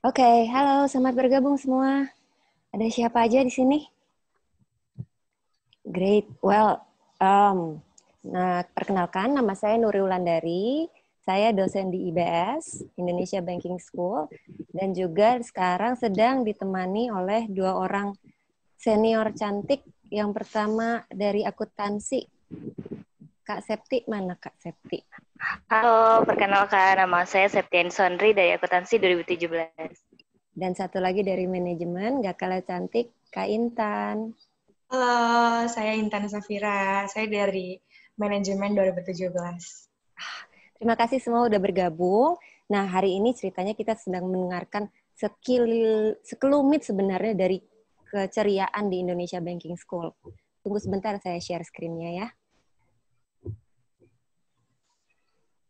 Oke, halo, selamat bergabung semua. Ada siapa aja di sini? Great, well, perkenalkan, nama saya Nuri Wulandari. Saya dosen di IBS, Indonesia Banking School, dan juga sekarang sedang ditemani oleh dua orang senior cantik. Yang pertama dari akuntansi, Kak Septi. Mana Kak Septi? Halo, perkenalkan nama saya Septian Sondri dari Akuntansi 2017. Dan satu lagi dari manajemen, gak kalah cantik, Kak Intan. Halo, saya Intan Safira. Saya dari Manajemen 2017. Terima kasih semua udah bergabung. Nah, hari ini ceritanya kita sedang mendengarkan sekelumit sebenarnya dari keceriaan di Indonesia Banking School. Tunggu sebentar, saya share screen-nya ya.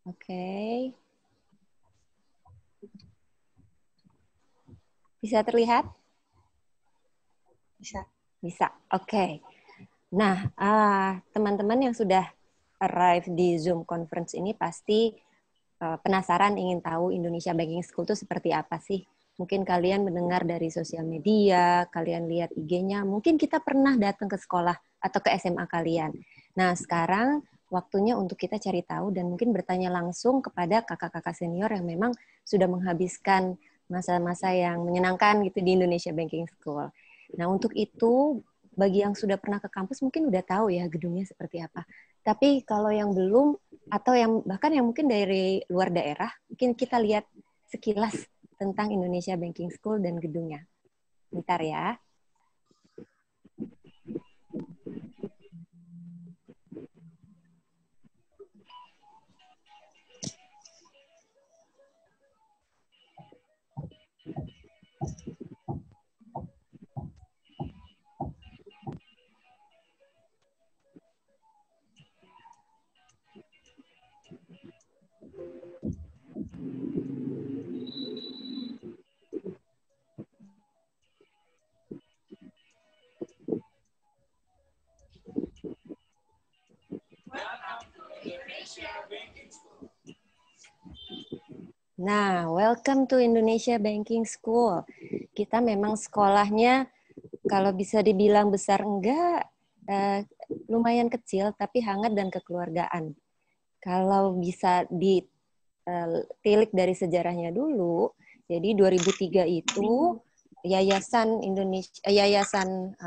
Oke. Bisa terlihat? Bisa. Bisa, oke. Nah, teman-teman yang sudah arrive di Zoom conference ini pasti penasaran ingin tahu Indonesia Banking School itu seperti apa sih? Mungkin kalian mendengar dari sosial media, kalian lihat IG-nya, mungkin kita pernah datang ke sekolah atau ke SMA kalian. Nah, sekarang waktunya untuk kita cari tahu dan mungkin bertanya langsung kepada kakak-kakak senior yang memang sudah menghabiskan masa-masa yang menyenangkan gitu di Indonesia Banking School. Nah, untuk itu, bagi yang sudah pernah ke kampus mungkin udah tahu ya gedungnya seperti apa. Tapi kalau yang belum, atau yang bahkan yang mungkin dari luar daerah, mungkin kita lihat sekilas tentang Indonesia Banking School dan gedungnya. Bentar ya. Nah, welcome to Indonesia Banking School. Kita memang sekolahnya kalau bisa dibilang besar enggak, lumayan kecil tapi hangat dan kekeluargaan. Kalau bisa ditilik dari sejarahnya dulu, jadi 2003 itu Yayasan Indonesia, Yayasan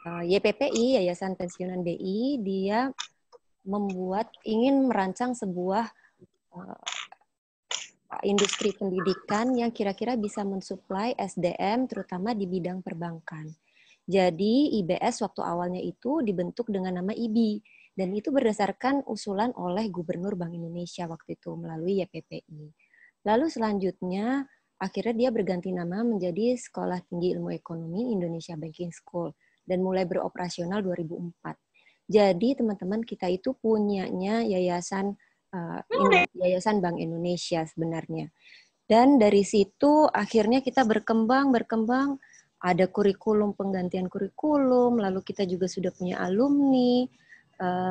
YPPI, Yayasan Pensiunan BI, dia ingin merancang sebuah industri pendidikan yang kira-kira bisa mensuplai SDM terutama di bidang perbankan. Jadi IBS waktu awalnya itu dibentuk dengan nama IBI dan itu berdasarkan usulan oleh Gubernur Bank Indonesia waktu itu melalui YPPI. Lalu selanjutnya akhirnya dia berganti nama menjadi Sekolah Tinggi Ilmu Ekonomi Indonesia Banking School dan mulai beroperasional 2004. Jadi teman-teman kita itu punyanya Yayasan Bank Indonesia sebenarnya. Dan dari situ akhirnya kita berkembang, ada kurikulum, penggantian kurikulum, lalu kita juga sudah punya alumni,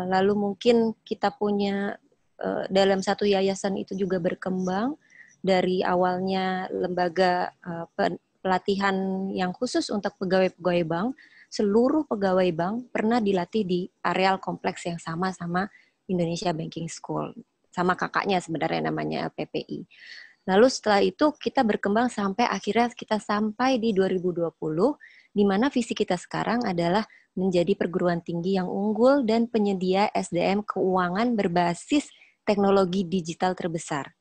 lalu mungkin kita punya dalam satu yayasan itu juga berkembang dari awalnya lembaga pelatihan yang khusus untuk pegawai-pegawai bank, seluruh pegawai bank pernah dilatih di areal kompleks yang sama Indonesia Banking School, sama kakaknya sebenarnya namanya LPPI. Lalu setelah itu kita berkembang sampai akhirnya kita sampai di 2020, di mana visi kita sekarang adalah menjadi perguruan tinggi yang unggul dan penyedia SDM keuangan berbasis teknologi digital terbesar.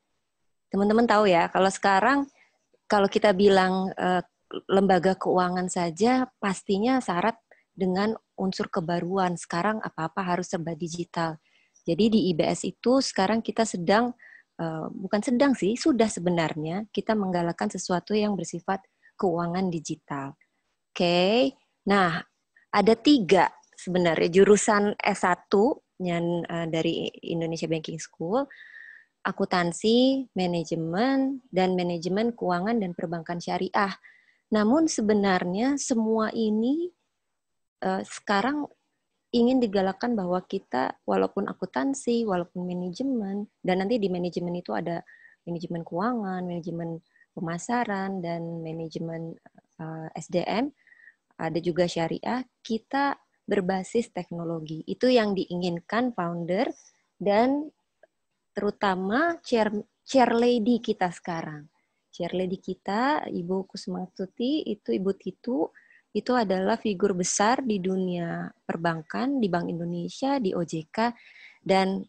Teman-teman tahu ya, kalau sekarang kalau kita bilang lembaga keuangan saja pastinya syarat dengan unsur kebaruan. Sekarang apa-apa harus serba digital. Jadi di IBS itu sekarang kita bukan sedang sih, sudah sebenarnya kita menggalakkan sesuatu yang bersifat keuangan digital. Oke, nah ada 3 sebenarnya jurusan S1 yang dari Indonesia Banking School, akuntansi, manajemen, dan manajemen keuangan dan perbankan syariah. Namun sebenarnya semua ini sekarang ingin digalakkan bahwa kita walaupun akuntansi, walaupun manajemen, dan nanti di manajemen itu ada manajemen keuangan, manajemen pemasaran dan manajemen SDM, ada juga syariah, kita berbasis teknologi. Itu yang diinginkan founder dan terutama chair lady kita sekarang. Chair lady kita, Ibu Kusmangstuti, itu Ibu Titu, itu adalah figur besar di dunia perbankan, di Bank Indonesia, di OJK, dan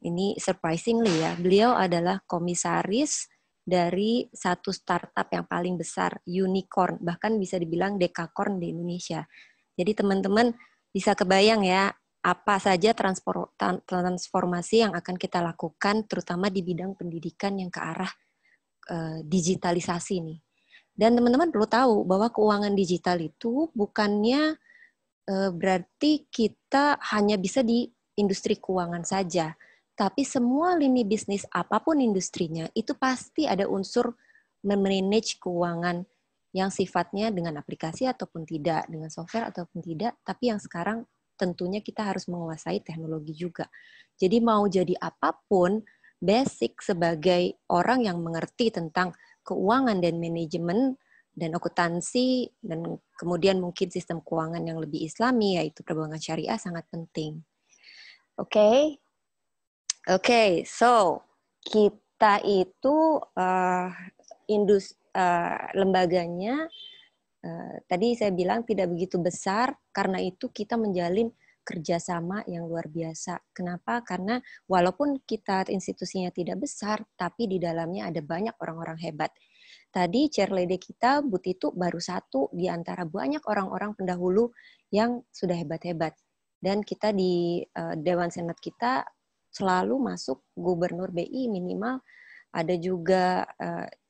ini surprisingly ya, beliau adalah komisaris dari satu startup yang paling besar, unicorn, bahkan bisa dibilang dekakorn di Indonesia. Jadi teman-teman bisa kebayang ya, apa saja transformasi yang akan kita lakukan, terutama di bidang pendidikan yang ke arah digitalisasi nih. Dan teman-teman perlu tahu bahwa keuangan digital itu bukannya berarti kita hanya bisa di industri keuangan saja, tapi semua lini bisnis apapun industrinya itu pasti ada unsur memanage keuangan yang sifatnya dengan aplikasi ataupun tidak, dengan software ataupun tidak, tapi yang sekarang tentunya kita harus menguasai teknologi juga. Jadi mau jadi apapun, basic sebagai orang yang mengerti tentang keuangan dan manajemen dan akuntansi, dan kemudian mungkin sistem keuangan yang lebih islami, yaitu perbankan syariah, sangat penting. Oke, so kita itu lembaganya tadi saya bilang tidak begitu besar, karena itu kita menjalin kerjasama yang luar biasa. Kenapa? Karena walaupun kita institusinya tidak besar, tapi di dalamnya ada banyak orang-orang hebat. Tadi chair lady kita, Bu Titu, baru satu di antara banyak orang-orang pendahulu yang sudah hebat-hebat. Dan kita di Dewan Senat kita selalu masuk gubernur BI minimal, ada juga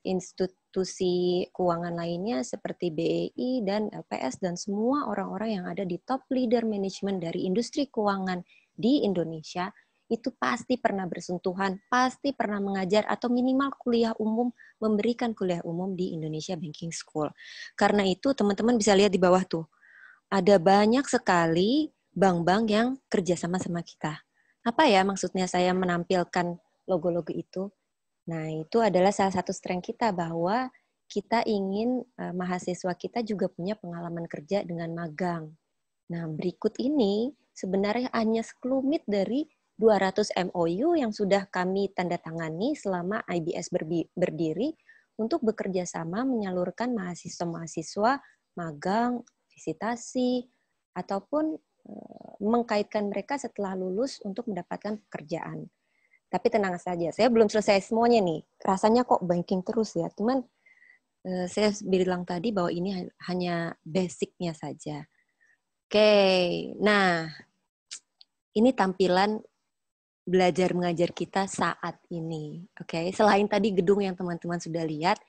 institusi keuangan lainnya seperti BEI dan LPS dan semua orang-orang yang ada di top leader management dari industri keuangan di Indonesia itu pasti pernah bersentuhan, pasti pernah mengajar atau minimal kuliah umum, memberikan kuliah umum di Indonesia Banking School. Karena itu teman-teman bisa lihat di bawah tuh, ada banyak sekali bank-bank yang kerjasama sama kita. Apa ya maksudnya saya menampilkan logo-logo itu? Nah, itu adalah salah satu strength kita bahwa kita ingin mahasiswa kita juga punya pengalaman kerja dengan magang. Nah, berikut ini sebenarnya hanya sekelumit dari 200 MOU yang sudah kami tanda tangani selama IBS berdiri untuk bekerja sama menyalurkan mahasiswa-mahasiswa magang, visitasi, ataupun mengkaitkan mereka setelah lulus untuk mendapatkan pekerjaan. Tapi tenang saja, saya belum selesai semuanya nih. Rasanya kok banking terus ya. Cuman saya bilang tadi bahwa ini hanya basic-nya saja. Oke, nah ini tampilan belajar mengajar kita saat ini. Oke, selain tadi gedung yang teman-teman sudah lihat,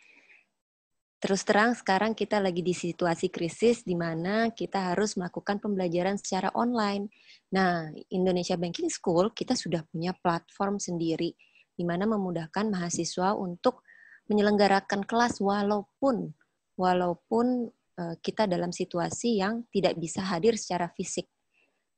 terus terang sekarang kita lagi di situasi krisis di mana kita harus melakukan pembelajaran secara online. Nah, Indonesia Banking School kita sudah punya platform sendiri di mana memudahkan mahasiswa untuk menyelenggarakan kelas walaupun kita dalam situasi yang tidak bisa hadir secara fisik.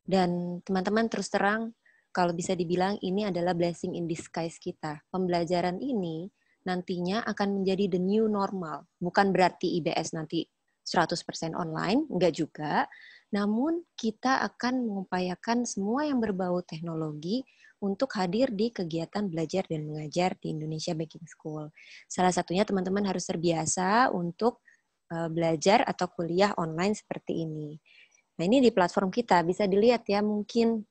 Dan teman-teman terus terang kalau bisa dibilang ini adalah blessing in disguise kita. Pembelajaran ini nantinya akan menjadi the new normal. Bukan berarti IBS nanti 100% online, enggak juga. Namun kita akan mengupayakan semua yang berbau teknologi untuk hadir di kegiatan belajar dan mengajar di Indonesia Banking School. Salah satunya teman-teman harus terbiasa untuk belajar atau kuliah online seperti ini. Nah, ini di platform kita bisa dilihat ya, mungkin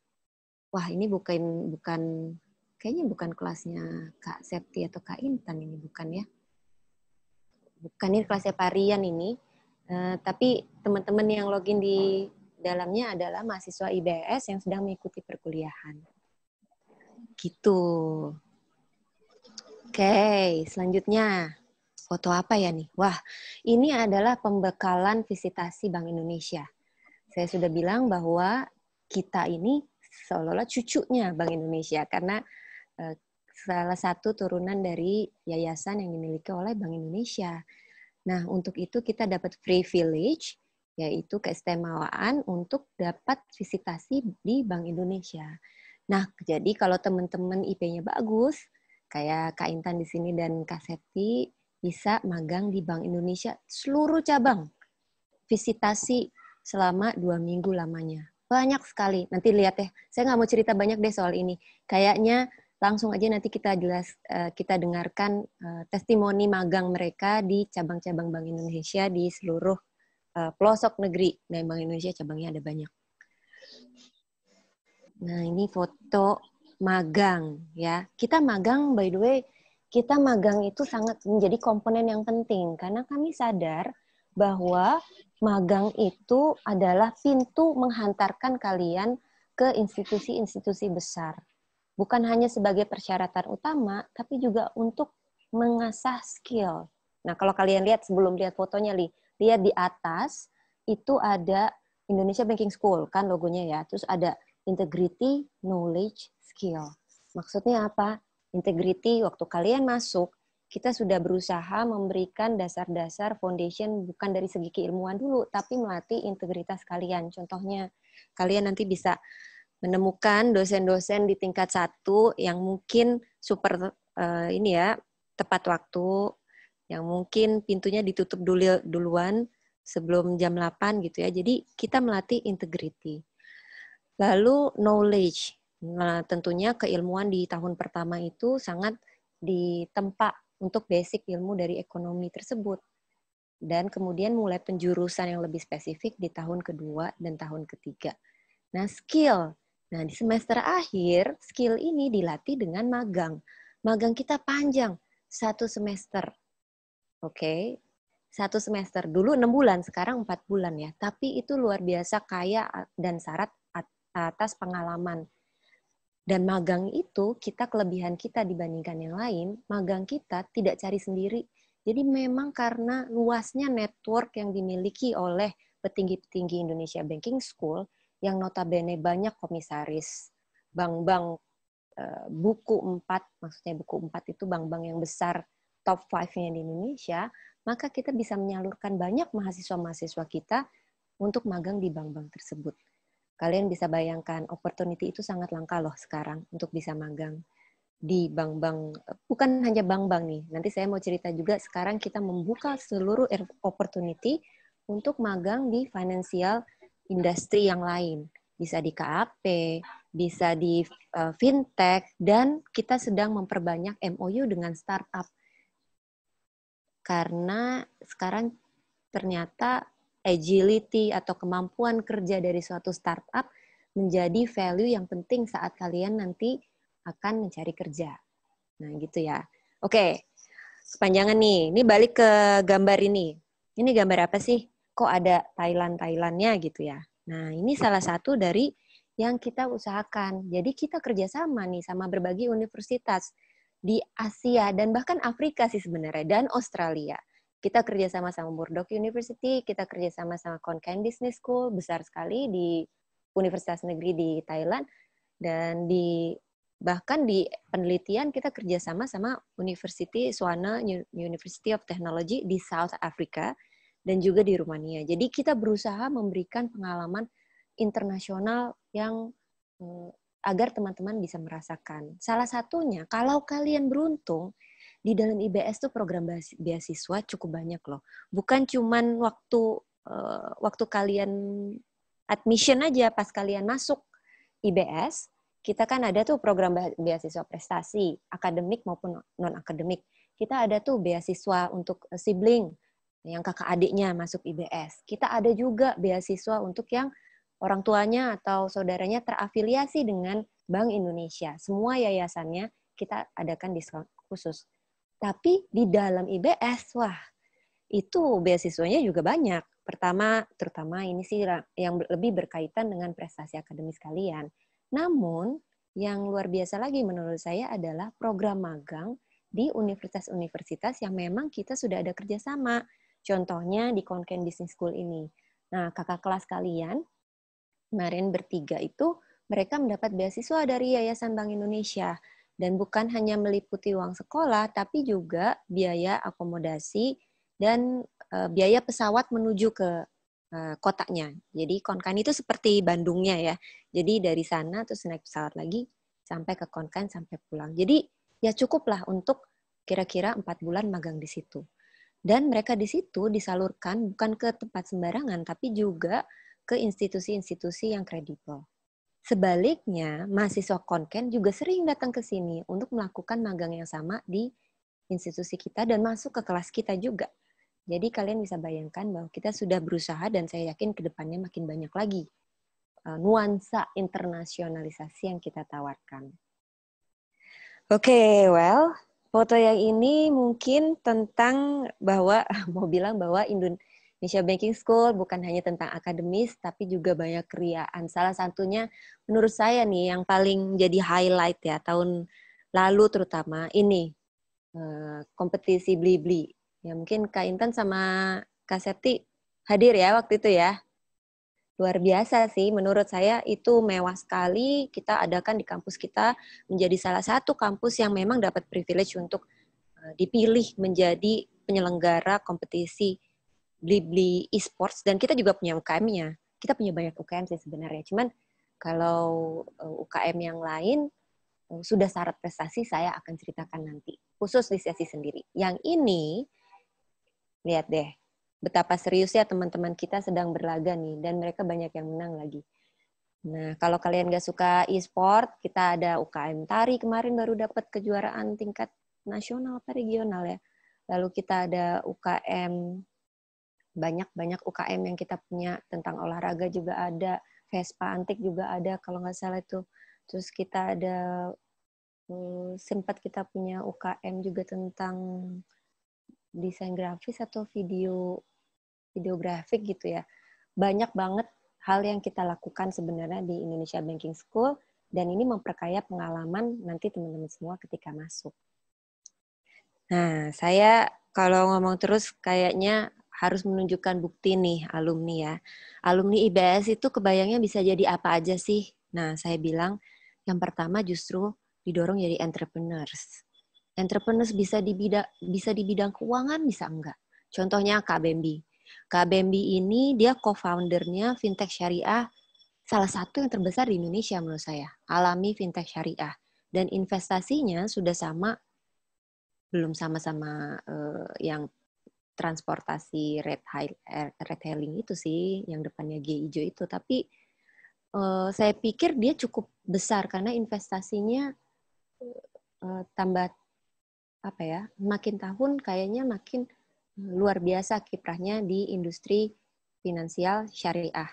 wah ini bukan kayaknya bukan kelasnya Kak Septi atau Kak Intan ini, bukan ya. Bukan, ini kelasnya Parian ini. Tapi teman-teman yang login di dalamnya adalah mahasiswa IBS yang sedang mengikuti perkuliahan. Gitu. Oke, selanjutnya. Foto apa ya nih? Wah, ini adalah pembekalan visitasi Bank Indonesia. Saya sudah bilang bahwa kita ini seolah-olah cucunya Bank Indonesia karena salah satu turunan dari yayasan yang dimiliki oleh Bank Indonesia. Nah, untuk itu kita dapat privilege, yaitu keistimewaan untuk dapat visitasi di Bank Indonesia. Nah, jadi kalau teman-teman IP-nya bagus, kayak Kak Intan di sini dan Kak Septi, bisa magang di Bank Indonesia seluruh cabang. Visitasi selama 2 minggu lamanya. Banyak sekali. Nanti lihat ya. Saya nggak mau cerita banyak deh soal ini. Kayaknya langsung aja nanti kita dengarkan testimoni magang mereka di cabang-cabang Bank Indonesia di seluruh pelosok negeri. Nah, Bank Indonesia cabangnya ada banyak. Nah, ini foto magang ya. Kita magang, by the way, kita magang itu sangat menjadi komponen yang penting karena kami sadar bahwa magang itu adalah pintu menghantarkan kalian ke institusi-institusi besar. Bukan hanya sebagai persyaratan utama, tapi juga untuk mengasah skill. Nah, kalau kalian lihat sebelum lihat fotonya, lihat di atas itu ada Indonesia Banking School kan logonya ya. Terus ada integrity, knowledge, skill. Maksudnya apa? Integrity waktu kalian masuk kita sudah berusaha memberikan dasar-dasar foundation bukan dari segi keilmuan dulu, tapi melatih integritas kalian. Contohnya, kalian nanti bisa menemukan dosen-dosen di tingkat 1 yang mungkin super tepat waktu, yang mungkin pintunya ditutup duluan sebelum jam 8 gitu ya. Jadi kita melatih integrity. Lalu knowledge. Nah, tentunya keilmuan di tahun pertama itu sangat ditempa untuk basic ilmu dari ekonomi tersebut. Dan kemudian mulai penjurusan yang lebih spesifik di tahun kedua dan tahun ketiga. Nah, skill. Nah, di semester akhir, skill ini dilatih dengan magang. Magang kita panjang, 1 semester. Oke, 1 semester. Dulu 6 bulan, sekarang 4 bulan ya. Tapi itu luar biasa kaya dan syarat atas pengalaman. Dan magang itu, kelebihan kita dibandingkan yang lain, magang kita tidak cari sendiri. Jadi memang karena luasnya network yang dimiliki oleh petinggi-petinggi Indonesia Banking School, yang notabene banyak komisaris, bank-bank buku 4, maksudnya buku 4 itu bank-bank yang besar, top 5-nya di Indonesia, maka kita bisa menyalurkan banyak mahasiswa-mahasiswa kita untuk magang di bank-bank tersebut. Kalian bisa bayangkan, opportunity itu sangat langka loh sekarang untuk bisa magang di bank-bank, bukan hanya bank-bank nih. Nanti saya mau cerita juga, sekarang kita membuka seluruh opportunity untuk magang di financial industry yang lain. Bisa di KAP, bisa di fintech, dan kita sedang memperbanyak MOU dengan startup. Karena sekarang ternyata agility atau kemampuan kerja dari suatu startup menjadi value yang penting saat kalian nanti akan mencari kerja. Nah, gitu ya. Oke, kepanjangan nih. Ini balik ke gambar ini. Ini gambar apa sih? Kok ada Thailand-Thailandnya gitu ya. Nah, ini salah satu dari yang kita usahakan. Jadi kita kerjasama nih sama berbagai universitas di Asia dan bahkan Afrika sih sebenarnya, dan Australia. Kita kerjasama sama Murdoch University, kita kerjasama sama Khon Kaen Business School, besar sekali di Universitas Negeri di Thailand, dan bahkan di penelitian kita kerjasama sama University Swana University of Technology di South Africa, dan juga di Rumania. Jadi kita berusaha memberikan pengalaman internasional yang agar teman-teman bisa merasakan. Salah satunya, kalau kalian beruntung, di dalam IBS tuh program beasiswa cukup banyak loh. Bukan cuman waktu kalian admission aja pas kalian masuk IBS, kita kan ada tuh program beasiswa prestasi, akademik maupun non-akademik. Kita ada tuh beasiswa untuk sibling, yang kakak adiknya masuk IBS. Kita ada juga beasiswa untuk yang orang tuanya atau saudaranya terafiliasi dengan Bank Indonesia. Semua yayasannya kita adakan diskon khusus. Tapi di dalam IBS, wah, itu beasiswanya juga banyak. Pertama, terutama ini sih yang lebih berkaitan dengan prestasi akademis kalian. Namun, yang luar biasa lagi menurut saya adalah program magang di universitas-universitas yang memang kita sudah ada kerjasama. Contohnya di Khon Kaen Business School ini. Nah, kakak kelas kalian, kemarin bertiga itu, mereka mendapat beasiswa dari Yayasan Bank Indonesia. Dan bukan hanya meliputi uang sekolah, tapi juga biaya akomodasi dan biaya pesawat menuju ke kotanya. Jadi Khon Kaen itu seperti Bandungnya ya. Jadi dari sana terus naik pesawat lagi sampai ke Khon Kaen sampai pulang. Jadi ya cukuplah untuk kira-kira 4 bulan magang di situ. Dan mereka di situ disalurkan bukan ke tempat sembarangan, tapi juga ke institusi-institusi yang kredibel. Sebaliknya, mahasiswa konken juga sering datang ke sini untuk melakukan magang yang sama di institusi kita dan masuk ke kelas kita juga. Jadi kalian bisa bayangkan bahwa kita sudah berusaha dan saya yakin ke depannya makin banyak lagi nuansa internasionalisasi yang kita tawarkan. Oke, well, foto yang ini mungkin tentang bahwa, mau bilang bahwa Indonesia Banking School bukan hanya tentang akademis, tapi juga banyak keriaan. Salah satunya menurut saya nih yang paling jadi highlight ya, tahun lalu terutama, ini kompetisi Blibli. Ya mungkin Kak Intan sama Kak Septi hadir ya waktu itu ya. Luar biasa sih, menurut saya itu mewah sekali. Kita adakan di kampus kita menjadi salah satu kampus yang memang dapat privilege untuk dipilih menjadi penyelenggara kompetisi Blibli esports dan kita juga punya UKM-nya. Kita punya banyak UKM sih sebenarnya. Cuman kalau UKM yang lain sudah syarat prestasi saya akan ceritakan nanti. Khusus di sesi sendiri. Yang ini, lihat deh, betapa seriusnya teman-teman kita sedang berlaga nih, dan mereka banyak yang menang lagi. Nah, kalau kalian gak suka e-sport, kita ada UKM Tari kemarin baru dapat kejuaraan tingkat nasional atau regional ya. Lalu kita ada UKM, banyak UKM yang kita punya tentang olahraga juga ada, Vespa Antik juga ada kalau nggak salah itu. Terus kita ada, sempat kita punya UKM juga tentang desain grafis atau videografik gitu ya. Banyak banget hal yang kita lakukan sebenarnya di Indonesia Banking School dan ini memperkaya pengalaman nanti teman-teman semua ketika masuk. Nah, saya kalau ngomong terus kayaknya harus menunjukkan bukti nih alumni ya. Alumni IBS itu kebayangnya bisa jadi apa aja sih? Nah, saya bilang yang pertama justru didorong jadi entrepreneurs. Entrepreneurs bisa di bidang keuangan, bisa enggak. Contohnya Kak Bambi. Kak Bambi ini dia co-foundernya fintech syariah, salah satu yang terbesar di Indonesia menurut saya, Alami Fintech Syariah. Dan investasinya sudah belum sama-sama yang transportasi ride-hailing itu sih, yang depannya G hijau itu. Tapi saya pikir dia cukup besar karena investasinya tambah apa ya, makin tahun kayaknya makin luar biasa kiprahnya di industri finansial syariah,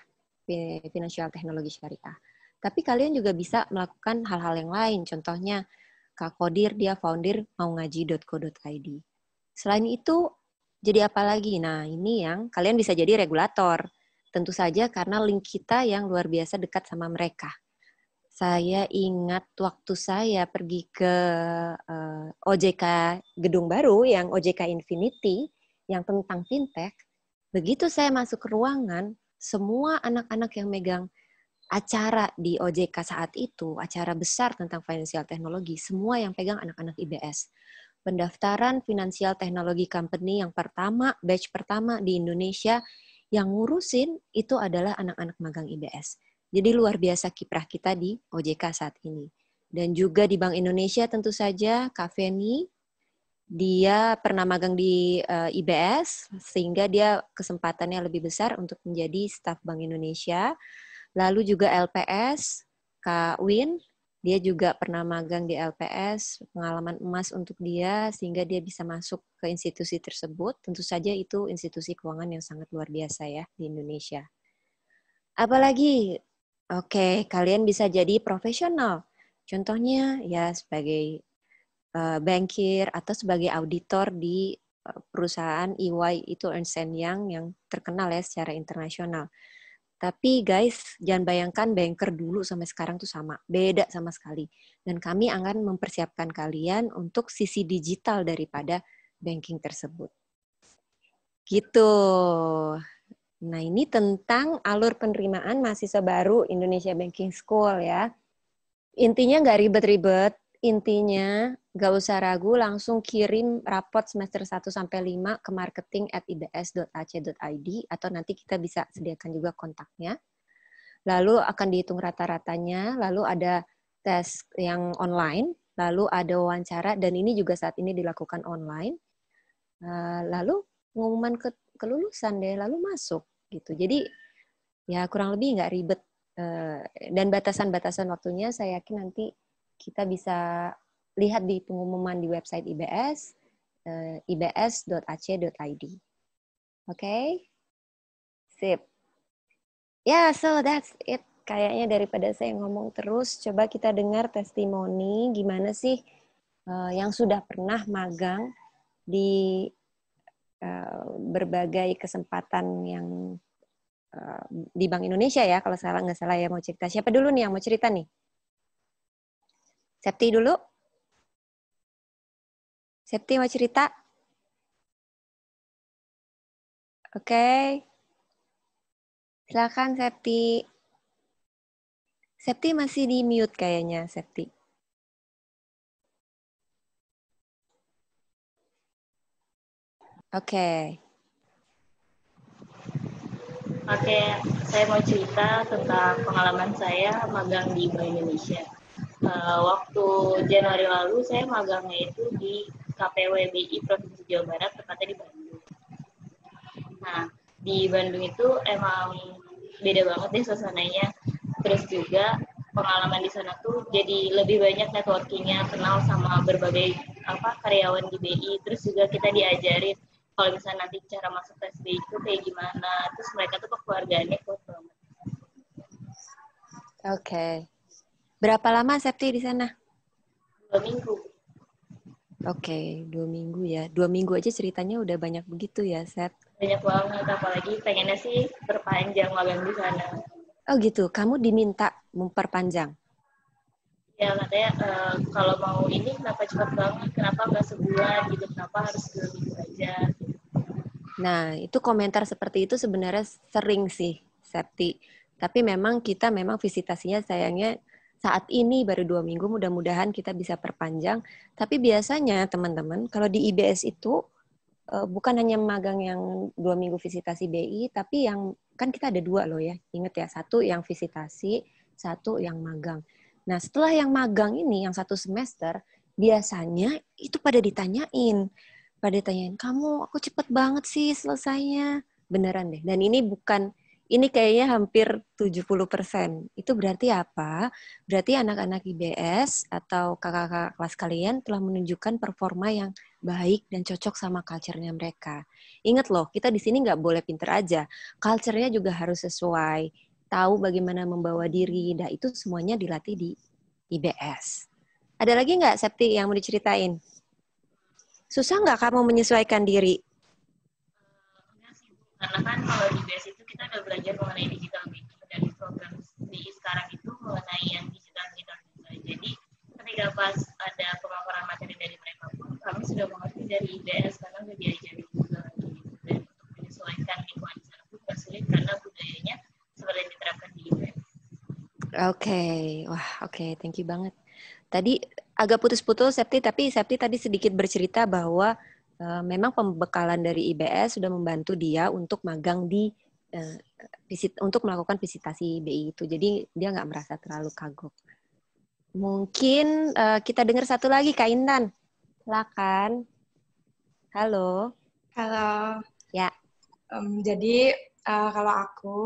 finansial teknologi syariah. Tapi kalian juga bisa melakukan hal-hal yang lain. Contohnya Kak Kodir, dia founder maungaji.co.id. Selain itu, jadi apa lagi? Nah, ini yang kalian bisa jadi regulator. Tentu saja karena link kita yang luar biasa dekat sama mereka. Saya ingat waktu saya pergi ke OJK gedung baru yang OJK Infinity yang tentang fintech. Begitu saya masuk ke ruangan, semua anak-anak yang megang acara di OJK saat itu, acara besar tentang financial technology, semua yang pegang anak-anak IBS. Pendaftaran financial technology company yang pertama, batch pertama di Indonesia yang ngurusin itu adalah anak-anak magang IBS. Jadi luar biasa kiprah kita di OJK saat ini. Dan juga di Bank Indonesia tentu saja, Kak Feni, dia pernah magang di IBS, sehingga dia kesempatannya lebih besar untuk menjadi staf Bank Indonesia. Lalu juga LPS, Kak Win, dia juga pernah magang di LPS, pengalaman emas untuk dia, sehingga dia bisa masuk ke institusi tersebut. Tentu saja itu institusi keuangan yang sangat luar biasa ya di Indonesia. Apalagi, oke, kalian bisa jadi profesional. Contohnya ya sebagai bankir atau sebagai auditor di perusahaan EY itu Ernst & Young yang terkenal ya secara internasional. Tapi guys, jangan bayangkan banker dulu sampai sekarang tuh sama. Beda sama sekali. Dan kami akan mempersiapkan kalian untuk sisi digital daripada banking tersebut. Gitu. Nah, ini tentang alur penerimaan mahasiswa baru Indonesia Banking School ya. Intinya nggak ribet-ribet. Intinya nggak usah ragu, langsung kirim rapot semester 1-5 ke marketing@ibs.ac.id atau nanti kita bisa sediakan juga kontaknya. Lalu akan dihitung rata-ratanya, lalu ada tes yang online, lalu ada wawancara, dan ini juga saat ini dilakukan online. Lalu pengumuman kelulusan deh, lalu masuk gitu. Jadi ya kurang lebih nggak ribet. Dan batasan-batasan waktunya saya yakin nanti kita bisa lihat di pengumuman di website IBS, ibs.ac.id. Oke? Sip. Ya, so that's it. Kayaknya daripada saya ngomong terus, coba kita dengar testimoni gimana sih yang sudah pernah magang di berbagai kesempatan yang di Bank Indonesia ya, kalau nggak salah ya mau cerita. Siapa dulu nih yang mau cerita nih? Septi dulu? Septi mau cerita? Oke. Silakan Septi. Septi masih di mute kayaknya, Septi. Oke. Oke, saya mau cerita tentang pengalaman saya magang di Bank Indonesia. Waktu Januari lalu saya magangnya itu di KPW BI Provinsi Jawa Barat, tepatnya di Bandung. Nah, di Bandung itu emang beda banget deh suasananya. Terus juga pengalaman di sana tuh jadi lebih banyak networkingnya, kenal sama berbagai karyawan di BI. Terus juga kita diajarin kalau misalnya nanti cara masuk tes BI itu kayak gimana. Terus mereka tuh kekeluargaannya kuat banget. Oke. Berapa lama Septi di sana? 2 minggu. Oke, 2 minggu ya. 2 minggu aja ceritanya udah banyak begitu ya, Sep? Banyak banget, apalagi pengennya sih perpanjang magang di sana. Oh gitu, kamu diminta memperpanjang? Ya katanya kalau mau ini kenapa cepat banget, kenapa nggak sebulan gitu, kenapa harus 2 minggu aja. Nah, itu komentar seperti itu sebenarnya sering sih, Septi. Tapi memang kita visitasinya sayangnya saat ini baru 2 minggu, mudah-mudahan kita bisa perpanjang. Tapi biasanya teman-teman, kalau di IBS itu bukan hanya magang yang 2 minggu visitasi BI, tapi yang kan kita ada 2 loh ya. Ingat ya, satu yang visitasi, satu yang magang. Nah, setelah yang magang ini, yang 1 semester, biasanya itu pada tanyain, kamu aku cepet banget sih selesainya. Beneran deh. Dan ini kayaknya hampir 70%. Itu berarti apa? Berarti anak-anak IBS atau kakak-kakak kelas kalian telah menunjukkan performa yang baik dan cocok sama culture-nya mereka. Ingat loh, kita di sini nggak boleh pinter aja. Culture-nya juga harus sesuai. Tahu bagaimana membawa diri. Nah, itu semuanya dilatih di IBS. Ada lagi nggak, Septi, yang mau diceritain? Susah nggak kamu menyesuaikan diri? Enggak sih Bu, karena kan kalau di BS itu kita udah belajar mengenai digital banking dan program BI sekarang itu mengenai yang digital juga. Jadi ketika pas ada pemaparan materi dari mereka pun kami sudah mengerti dari IBS karena udah diajarin juga gitu. Dan untuk menyesuaikan lingkungan di sana pun gak sulit karena budayanya seperti yang diterapkan di IBS. Oke, thank you banget. Tadi agak putus-putus Septi, tapi Septi tadi sedikit bercerita bahwa memang pembekalan dari IBS sudah membantu dia untuk magang untuk melakukan visitasi BI itu. Jadi dia nggak merasa terlalu kagok. Mungkin kita dengar satu lagi, Kak Intan. Silakan. Halo. Halo. Ya. Jadi kalau aku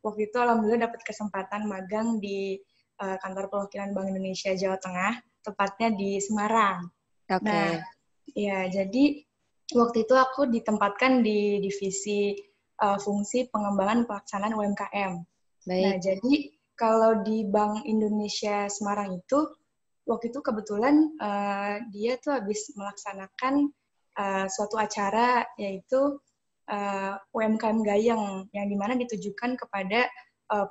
waktu itu alhamdulillah dapat kesempatan magang di kantor perwakilan Bank Indonesia Jawa Tengah, tepatnya di Semarang. Oke. Nah, ya jadi waktu itu aku ditempatkan di divisi fungsi pengembangan pelaksanaan UMKM. Baik. Nah, jadi kalau di Bank Indonesia Semarang itu waktu itu kebetulan dia tuh habis melaksanakan suatu acara yaitu UMKM Gayeng yang dimana ditujukan kepada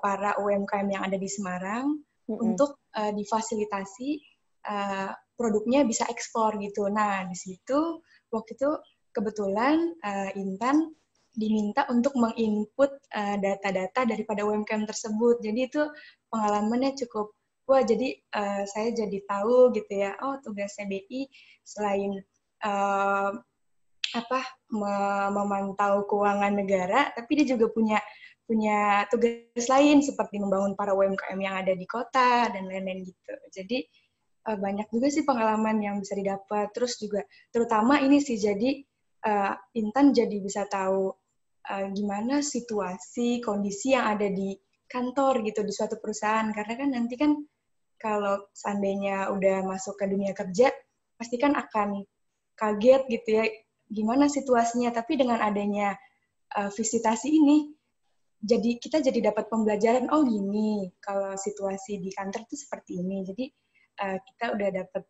para UMKM yang ada di Semarang untuk difasilitasi produknya bisa ekspor gitu. Nah, di situ waktu itu kebetulan Intan diminta untuk menginput data-data daripada UMKM tersebut. Jadi itu pengalamannya cukup, wah jadi saya jadi tahu gitu ya, oh tugasnya BI selain memantau keuangan negara, tapi dia juga punya tugas lain seperti membangun para UMKM yang ada di kota dan lain-lain gitu. Jadi banyak juga sih pengalaman yang bisa didapat. Terus juga terutama ini sih jadi Intan jadi bisa tahu gimana situasi, kondisi yang ada di kantor gitu, di suatu perusahaan. Karena kan nanti kan kalau seandainya udah masuk ke dunia kerja, pasti kan akan kaget gitu ya, gimana situasinya. Tapi dengan adanya visitasi ini, kita jadi dapat pembelajaran, oh gini, kalau situasi di kantor tuh seperti ini. Jadi kita udah dapat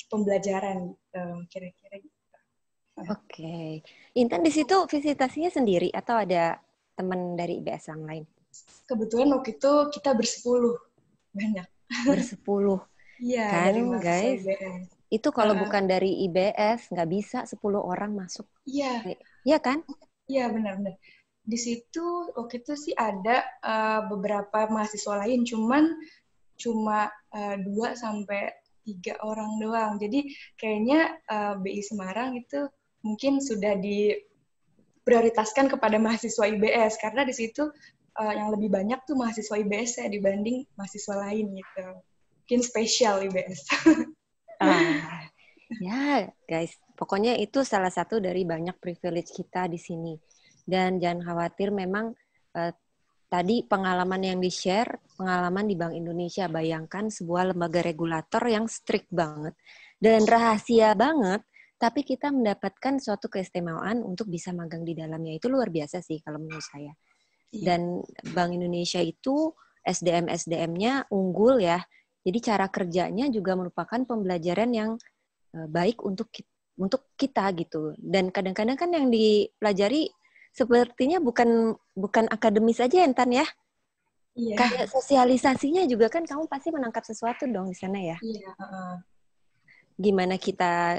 pembelajaran gitu, kira-kira gitu. Oke. Intan di situ visitasinya sendiri atau ada teman dari IBS yang lain? Kebetulan waktu itu kita bersepuluh, banyak. Bersepuluh. Iya, Kan dari mahasiswa guys, IBS. itu kalau bukan dari IBS nggak bisa 10 orang masuk. Iya. Iya kan? Iya, benar-benar. Di situ waktu itu sih ada beberapa mahasiswa lain, cuma 2 sampai 3 orang doang. Jadi kayaknya BI Semarang itu mungkin sudah diprioritaskan kepada mahasiswa IBS karena di situ yang lebih banyak tuh mahasiswa IBS ya dibanding mahasiswa lain gitu. Mungkin spesial IBS. Ya guys, pokoknya itu salah satu dari banyak privilege kita di sini. Dan jangan khawatir, memang tadi pengalaman yang di-share, pengalaman di Bank Indonesia. Bayangkan sebuah lembaga regulator yang strict banget dan rahasia banget, tapi kita mendapatkan suatu keistimewaan untuk bisa magang di dalamnya. Itu luar biasa sih kalau menurut saya. Dan Bank Indonesia itu SDM-SDM-nya unggul ya. Jadi cara kerjanya juga merupakan pembelajaran yang baik untuk kita gitu. Dan kadang-kadang kan yang dipelajari sepertinya bukan akademis aja, Intan ya. Iya. Kayak sosialisasinya juga kan kamu pasti menangkap sesuatu dong di sana ya. Iya. Gimana kita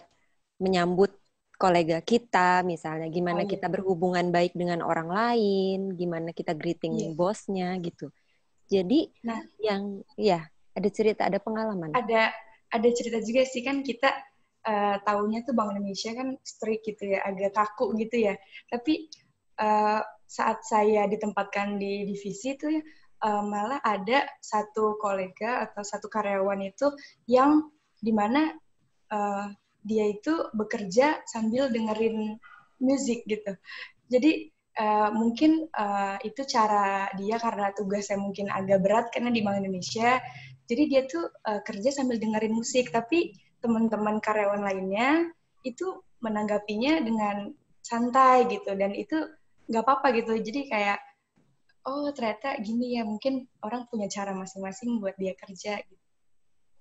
menyambut kolega kita misalnya, gimana kita berhubungan baik dengan orang lain, gimana kita greeting bosnya gitu. Jadi ada cerita, ada pengalaman. Ada cerita juga sih, kan kita taunya tuh Bank Indonesia kan strict gitu ya, agak kaku gitu ya. Tapi saat saya ditempatkan di divisi itu malah ada satu kolega atau satu karyawan itu yang dimana dia itu bekerja sambil dengerin musik gitu. Jadi mungkin itu cara dia karena tugasnya mungkin agak berat karena di Bank Indonesia. Jadi dia tuh kerja sambil dengerin musik, tapi teman-teman karyawan lainnya itu menanggapinya dengan santai gitu, dan itu nggak apa-apa gitu. Jadi kayak, oh ternyata gini ya, mungkin orang punya cara masing-masing buat dia kerja gitu.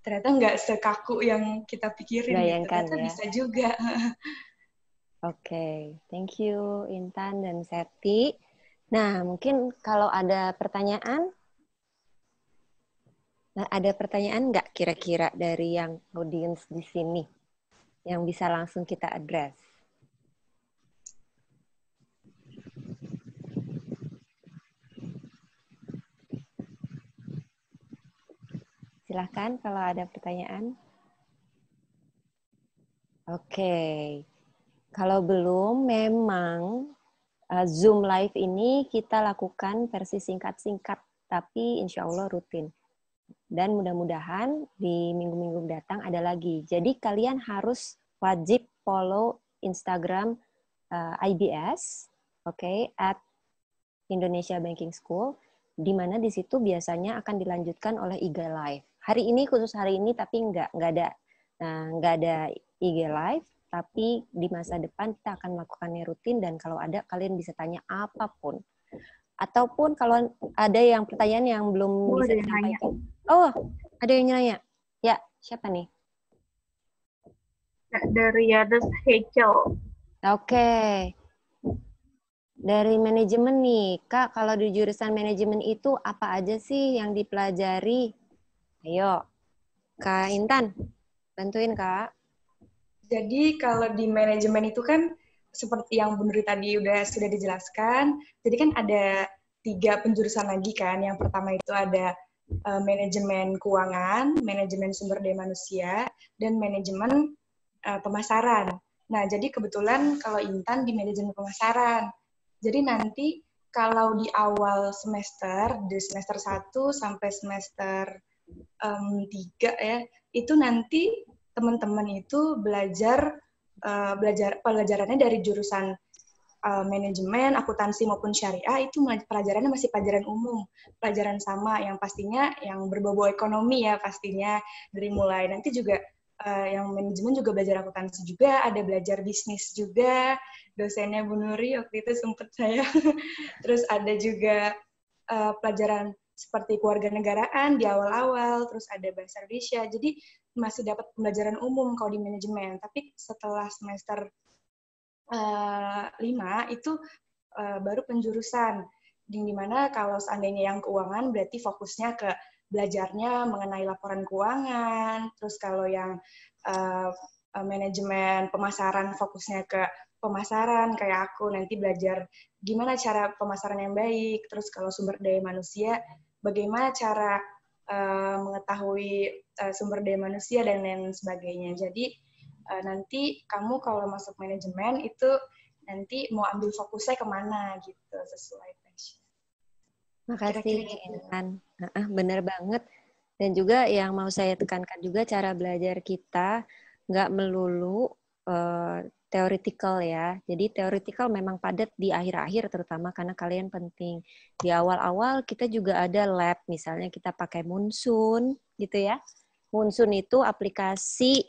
Ternyata nggak sekaku yang kita pikirin gitu, ternyata ya. bisa juga. Oke, thank you Intan dan Seti. Nah, mungkin kalau ada pertanyaan nggak kira-kira dari yang audiens di sini yang bisa langsung kita address? Silahkan kalau ada pertanyaan. Oke. Kalau belum, memang Zoom Live ini kita lakukan versi singkat-singkat, tapi insya Allah rutin. Dan mudah-mudahan di minggu-minggu datang ada lagi. Jadi kalian harus wajib follow Instagram IBS, at Indonesia Banking School, di mana di situ biasanya akan dilanjutkan oleh IG Live. Khusus hari ini, tapi nggak ada IG Live, tapi di masa depan kita akan melakukannya rutin, dan kalau ada kalian bisa tanya apapun. Ataupun kalau ada yang pertanyaan yang belum bisa disampaikan. Oh, ada yang nanya. Ya, siapa nih? Dari Yades Hechel. Oke. Dari manajemen nih, Kak, kalau di jurusan manajemen itu apa aja sih yang dipelajari? Ayo, Kak Intan, bantuin Kak. Jadi kalau di manajemen itu kan seperti yang Bu Nuri tadi sudah dijelaskan, jadi kan ada 3 penjurusan lagi kan. Yang pertama itu ada manajemen keuangan, manajemen sumber daya manusia, dan manajemen pemasaran. Nah, jadi kebetulan kalau Intan di manajemen pemasaran. Jadi nanti kalau di awal semester, di semester 1 sampai semester 3 ya, itu nanti teman-teman itu belajar pelajarannya dari jurusan manajemen, akuntansi maupun syariah itu pelajarannya masih pelajaran umum, pelajaran sama yang pastinya yang berbau ekonomi ya pastinya dari mulai nanti juga yang manajemen juga belajar akuntansi juga, ada belajar bisnis juga, dosennya Bu Nuri waktu itu sempat saya. Terus ada juga pelajaran seperti kewarganegaraan di awal-awal, terus ada bahasa Indonesia, jadi masih dapat pembelajaran umum kalau di manajemen. Tapi setelah semester 5 itu baru penjurusan, di mana kalau seandainya yang keuangan berarti fokusnya ke belajarnya mengenai laporan keuangan, terus kalau yang manajemen pemasaran fokusnya ke pemasaran kayak aku nanti belajar gimana cara pemasaran yang baik, terus kalau sumber daya manusia bagaimana cara mengetahui sumber daya manusia dan lain sebagainya. Jadi nanti kamu kalau masuk manajemen itu nanti mau ambil fokusnya kemana gitu sesuai passion. Makasih Intan. Benar banget. Dan juga yang mau saya tekankan juga cara belajar kita nggak melulu theoretical ya. Jadi theoretical memang padat di akhir-akhir terutama karena kalian penting. Di awal-awal kita juga ada lab, misalnya kita pakai Munsun gitu ya. Munsun itu aplikasi,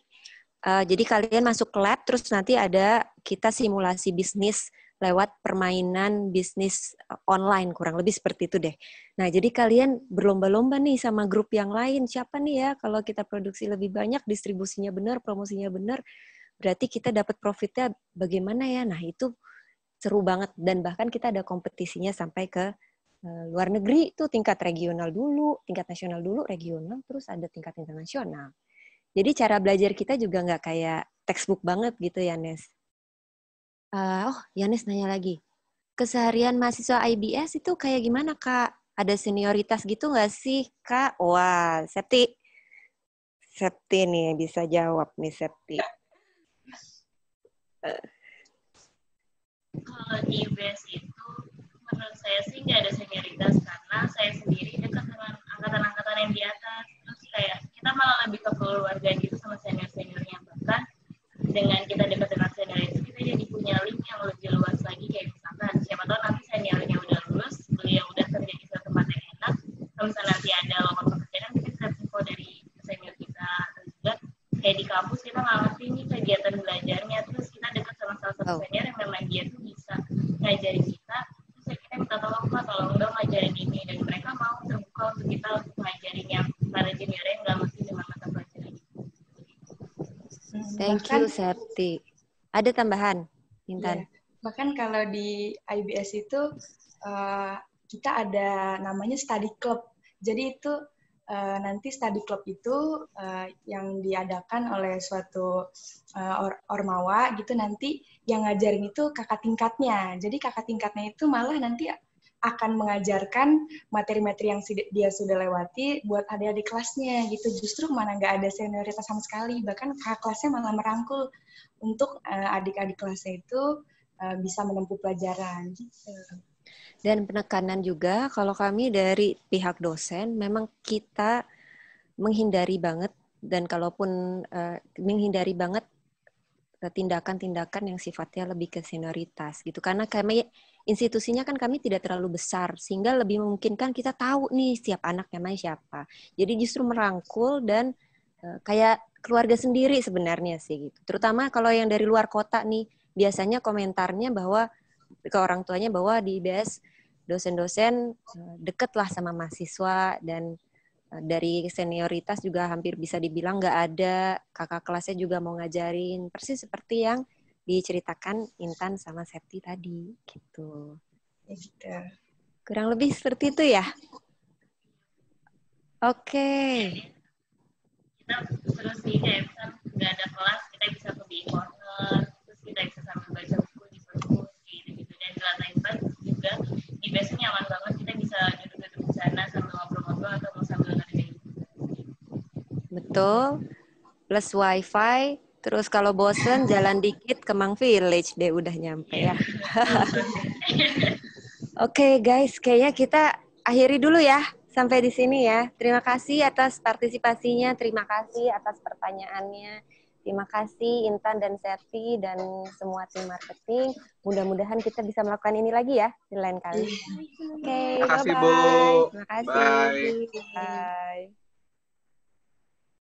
jadi kalian masuk ke lab terus nanti ada kita simulasi bisnis lewat permainan bisnis online, kurang lebih seperti itu deh. Nah, jadi kalian berlomba-lomba nih sama grup yang lain. Siapa nih ya kalau kita produksi lebih banyak, distribusinya benar, promosinya benar, berarti kita dapat profitnya bagaimana ya? Nah, itu seru banget. Dan bahkan kita ada kompetisinya sampai ke luar negeri, tuh tingkat regional dulu, tingkat nasional dulu, regional, terus ada tingkat internasional. Jadi cara belajar kita juga nggak kayak textbook banget gitu ya, Nes. Yanes nanya lagi. Keseharian mahasiswa IBS itu kayak gimana, Kak? Ada senioritas gitu nggak sih, Kak? Wah, Septi nih bisa jawab nih, Septi. Kalau di IBS itu, menurut saya sih nggak ada senioritas karena saya sendiri dekat dengan angkatan-angkatan yang di atas. Terus kayak kita malah lebih ke keluarga gitu sama senior-seniornya. Bahkan dengan kita dekat dengan senior itu kita jadi punya link yang lebih luas lagi, kayak misalkan siapa tahu nanti seniornya udah lulus, beliau udah kerja di suatu tempat yang enak, kalau misalnya nanti ada lowongan pekerjaan kita bisa info dari senior kita. Atau juga kayak di kampus kita nggak ngerti nih kegiatan belajarnya, terus kita dekat sama salah satu senior yang memang dia tuh bisa ngajarin kita, terus kita minta tolong Pak, tolong dong ngajarin ini, dan mereka mau terbuka untuk kita untuk ngajarin yang para junior yang nggak ngerti dengan mata pelajaran itu. Thank you, Septi. Ada tambahan, Intan? Ya, bahkan kalau di IBS itu kita ada namanya study club. Jadi itu nanti study club itu yang diadakan oleh suatu ormawa gitu, nanti yang ngajarin itu kakak tingkatnya. Jadi kakak tingkatnya itu malah nanti akan mengajarkan materi-materi yang dia sudah lewati buat adik-adik kelasnya gitu. Justru mana nggak ada senioritas sama sekali, bahkan kakak kelasnya malah merangkul untuk adik-adik kelasnya itu bisa menempuh pelajaran gitu. Dan penekanan juga kalau kami dari pihak dosen memang kita menghindari banget, dan kalaupun menghindari banget tindakan-tindakan yang sifatnya lebih ke senioritas gitu, karena kami institusinya kan kami tidak terlalu besar sehingga lebih memungkinkan kita tahu nih setiap anak namanya siapa. Jadi justru merangkul dan kayak keluarga sendiri sebenarnya sih gitu. Terutama kalau yang dari luar kota nih, biasanya komentarnya bahwa ke orang tuanya bahwa di IBS dosen-dosen deket lah sama mahasiswa, dan dari senioritas juga hampir bisa dibilang nggak ada, kakak kelasnya juga mau ngajarin, persis seperti yang diceritakan Intan sama Septi tadi, gitu. Kurang lebih seperti itu ya? Oke. Kita terus sih kayak misal nggak ada kelas, kita bisa ke BI Corner, terus kita bisa sambil baca buku di perpus gitu, dan di lantai 4 juga di base nyaman banget, kita bisa duduk-duduk di sana sambil ngobrol-ngobrol atau mau sambil ngerjain. Betul. Plus wifi, terus kalau bosen jalan dikit ke Mang Village deh, udah nyampe ya. Oke guys, kayaknya kita akhiri dulu ya sampai di sini ya. Terima kasih atas partisipasinya, terima kasih atas pertanyaannya. Terima kasih Intan dan Serti dan semua tim marketing. Mudah-mudahan kita bisa melakukan ini lagi ya di lain kali. Oke, Terima kasih, Bu. bye-bye. Terima kasih. Bye. Bye.